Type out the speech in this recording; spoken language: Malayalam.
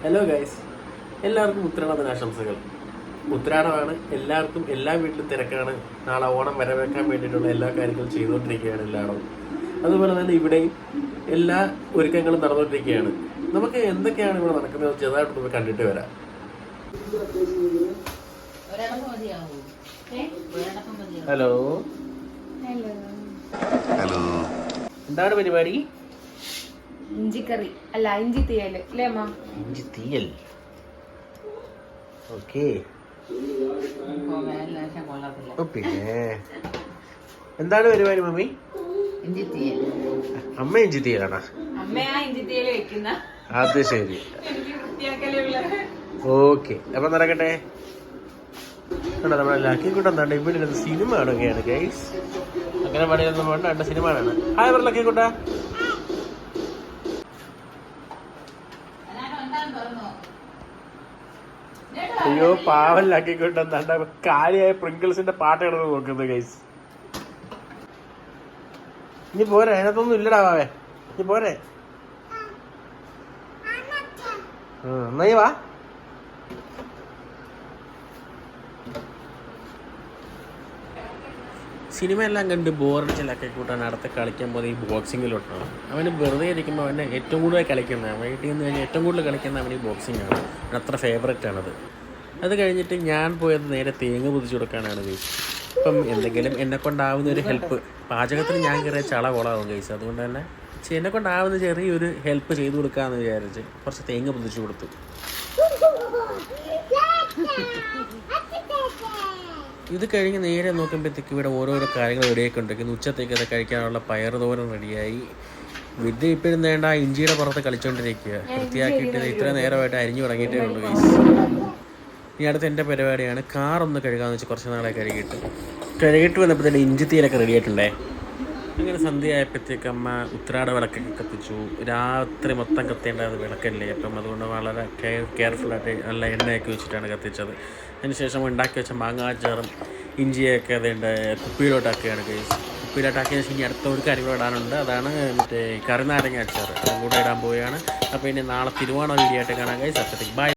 ഹലോ ഗൈസ്, എല്ലാവർക്കും ഉത്രാട ആശംസകൾ. ഉത്രാടമാണ്, എല്ലാവർക്കും എല്ലാ വീട്ടിലും തിരക്കാണ്. നാളെ ഓണം വരവേക്കാൻ വേണ്ടിയിട്ടുള്ള എല്ലാ കാര്യങ്ങളും ചെയ്തുകൊണ്ടിരിക്കുകയാണ് എല്ലായിടവും. അതുപോലെ തന്നെ ഇവിടെയും എല്ലാ ഒരുക്കങ്ങളും നടന്നുകൊണ്ടിരിക്കുകയാണ്. നമുക്ക് എന്തൊക്കെയാണ് ഇവിടെ നടക്കുന്നത് ചെറുതായിട്ട് നമുക്ക് കണ്ടിട്ട് വരാം. ഹലോ ഹലോ, എന്താണ് പരിപാടി? ഇഞ്ചിക്കറി അല്ല, ഇഞ്ചി തീയൽ അല്ലേ അമ്മ? ഇഞ്ചി തീയൽ. ഓക്കെ. പിന്നെ എന്താണ് പരിപാടി മമ്മി? ഇഞ്ചി തീയൽ. അമ്മ ഇഞ്ചി തീയലാണോ? അമ്മയാ ഇഞ്ചി തീയൽ വെക്കുന്ന. അത് ശരി. ഓക്കെ, അപ്പൊ നടക്കട്ടെ. നമ്മളെ ലക്കിക്കുട്ടൻ എന്താണ് ഇവിടെ ഇരുന്ന് സിനിമ കാണുകയാണ് ഗൈസ്. അങ്ങനെ പണിയൊന്നും വേണ്ട, രണ്ട് സിനിമ കാണാണ്. ഹായ് പറ ലക്കിക്കുട്ട. അയ്യോ പാവം ലക്കിക്കുട്ടൻ എന്താ കാര്യമായ പ്രിങ്കിൾസിന്റെ പാട്ട് കിടന്ന് നോക്കുന്നത് ഗൈസ്. ഇനി പോരെ, അതിനകത്തൊന്നും ഇല്ലടാ വാവേ, ഇനി പോരെ. എന്നാ വാ. സിനിമ എല്ലാം കണ്ട് ബോറടിച്ച ലക്കിക്കൂട്ടാൻ അടുത്ത് കളിക്കാൻ പോകുന്നത് ഈ ബോക്സിങ്ങിലോട്ടാണ്. അവന് വെറുതെ ഇരിക്കുമ്പോൾ അവൻ്റെ ഏറ്റവും കൂടുതൽ കളിക്കുന്നത്, വീട്ടിൽ നിന്ന് കഴിഞ്ഞാൽ ഏറ്റവും കൂടുതൽ കളിക്കുന്നത് അവന് ഈ ബോക്സിംഗ് ആണ്. അത്ര ഫേവററ്റ് ആണത്. അത് കഴിഞ്ഞിട്ട് ഞാൻ പോയത് നേരെ തേങ്ങ പൊതിച്ചു കൊടുക്കാനാണ് ഗൈസ്. ഇപ്പം എന്തെങ്കിലും എന്നെക്കൊണ്ടാവുന്ന ഒരു ഹെൽപ്പ്, പാചകത്തിന് ഞാൻ കയറിയ ചള കൊളാവും ഗൈസ്. അതുകൊണ്ട് തന്നെ എന്നെക്കൊണ്ടാവുന്ന ചെറിയൊരു ഹെൽപ്പ് ചെയ്തു കൊടുക്കാമെന്ന് വിചാരിച്ച് കുറച്ച് തേങ്ങ പൊതിച്ചു കൊടുത്തു. ഇത് കഴിഞ്ഞ് നേരെ നോക്കുമ്പോഴത്തേക്ക് ഇവിടെ ഓരോരോ കാര്യങ്ങൾ റെഡിയാക്കി കൊണ്ടിരിക്കുന്നു. ഉച്ചത്തേക്ക് അത് കഴിക്കാനുള്ള പയർ തോരൻ റെഡിയായി. വിദ്യ ഇപ്പോഴും വേണ്ട ഇഞ്ചിയുടെ പുറത്ത് കളിച്ചുകൊണ്ടിരിക്കുക. വൃത്തിയാക്കിയിട്ട് ഇത്ര നേരമായിട്ട് അരിഞ്ഞു തുടങ്ങിയിട്ടേ ഉള്ളൂ ഗൈസ്. ഇനി അടുത്ത് എൻ്റെ പരിപാടിയാണ് കാറൊന്ന് കഴുകാമെന്ന് വെച്ച് കുറച്ച് നാളെ കഴുകിയിട്ട് വന്നപ്പോൾ തന്നെ ഇഞ്ചി തീയിലൊക്കെ റെഡി ആയിട്ടുണ്ടേ. അങ്ങനെ സന്ധ്യ ആയപ്പോഴത്തേക്ക് അമ്മ ഉത്രാട വിളക്കൊക്കെ കത്തിച്ചു. രാത്രി മൊത്തം കത്തേണ്ട വിളക്കല്ലേ, അപ്പം അതുകൊണ്ട് വളരെ കെയർഫുള്ളായിട്ട് നല്ല എണ്ണയൊക്കെ വെച്ചിട്ടാണ് കത്തിച്ചത്. അതിനുശേഷം ഉണ്ടാക്കി വെച്ച മാങ്ങാച്ചാറും ഇഞ്ചിയൊക്കെ അതേണ്ട കുപ്പിയിലോട്ടാക്കുകയാണ് ഗൈസ്. കുപ്പിയിലോട്ടാക്കിയ ശേഷം ഇനി അടുത്ത ഒരു കാര്യം കൂടെ ഇടാനുണ്ട്. അതാണ് മറ്റേ കറിനാരങ്ങ അച്ചാർ, അതും കൂടെ ഇടാൻ പോവുകയാണ്. അപ്പോൾ ഇനി നാളെ തിരുവോണ വീഡിയോ ആയിട്ട് കാണാൻ ഗൈസ്. അപ്പത്തേക്ക് ബൈ.